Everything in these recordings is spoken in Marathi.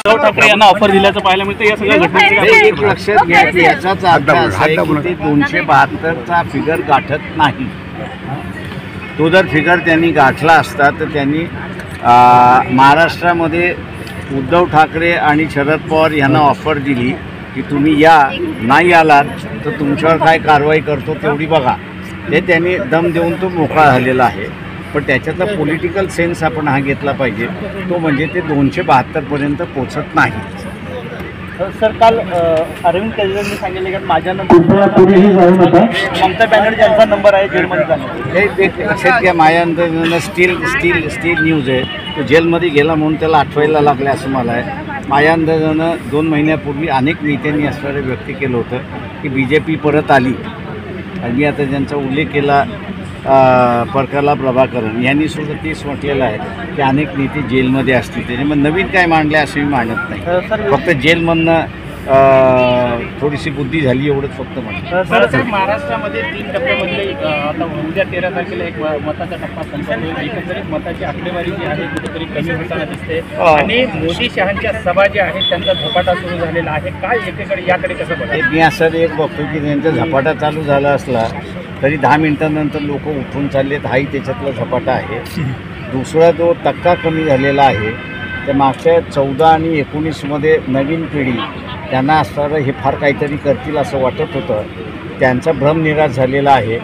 उद्धव ठाकरे यांना ऑफर दिल्याचं पाहायला मिळतं या सगळ्या घटनेची एक लक्षात घ्या की याचाच अर्थ असा आहे की ते 272चा फिगर गाठत नाही. तो जर फिगर त्यांनी गाठला असता तर त्यांनी महाराष्ट्रामध्ये उद्धव ठाकरे आणि शरद पवार यांना ऑफर दिली की तुम्ही या, नाही आलात तर तुमच्यावर काय कारवाई करतो तेवढी बघा. ते त्यांनी दम देऊन तो मोकळा झालेला आहे. पण त्याच्यातला पॉलिटिकल सेन्स आपण हा घेतला पाहिजे, तो म्हणजे ते 272पर्यंत पोचत नाही. सर, काल अरविंद केजरीवालांनी सांगितले की माझ्यानंतर ममता बॅनर्जी यांचा नंबर आहे जेलमध्ये जाण्याचा. हे लक्षात घ्या, माझ्या स्टील न्यूज आहे. तो जेलमध्ये गेला म्हणून त्याला आठवायला लागले असं मला आहे. माझ्या अंदाजानं 2 महिन्यापूर्वी अनेक नेत्यांनी असं व्यक्त केलं होतं की BJP परत आली. आणि मी आता ज्यांचा उल्लेख केला परकरला प्रभाकरन यांनी सुद्धा तेच म्हटलेलं आहे की अनेक नेते जेलमध्ये असतील. त्याच्यामुळे नवीन काय मांडले असं मी मानत नाही. फक्त जेलमधनं थोडीशी बुद्धी झाली एवढंच फक्त म्हणतो. सर, महाराष्ट्रामध्ये 3 टप्प्यामधले आता उद्या 13 तारखेला एक मताचा टप्पा संपतो. एकंदरीत मताची आकडेवारी जी आहे कुठेतरी कमी होताना दिसते आणि मोदी शहांच्या सभा ज्या आहेत त्यांचा झपाटा सुरू झालेला आहे. काय एकेकडे याकडे कसं बघायचं? मी असं एक बघतो की त्यांचा झपाटा चालू झाला असला तरी 10 मिनिटांनंतर लोक उठून चाललेत, हाही त्याच्यातला झपाटा आहे. दुसरा जो टक्का कमी झालेला आहे त्या मागच्या 14 आणि 19मध्ये नवीन पिढी त्यांना असणारं हे फार काहीतरी करतील असं वाटत होतं. त्यांचा भ्रम निराश झालेला आहे.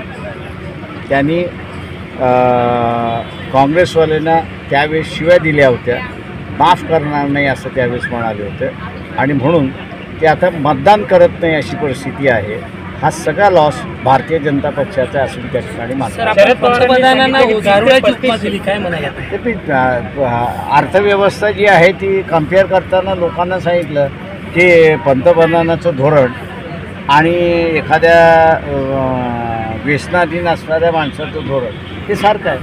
त्यांनी काँग्रेसवाल्यांना त्यावेळेस शिव्या दिल्या होत्या, माफ करणार नाही असं त्यावेळेस म्हणाले होते आणि म्हणून ते आता मतदान करत नाही अशी परिस्थिती आहे. हा सगळा लॉस भारतीय जनता पक्षाचा असून त्या ठिकाणी अर्थव्यवस्था जी आहे ती कम्पेअर करताना लोकांना सांगितलं की पंतप्रधानाचं धोरण आणि एखाद्या व्यसनाधीन असणाऱ्या माणसाचं धोरण हे सारखं आहे.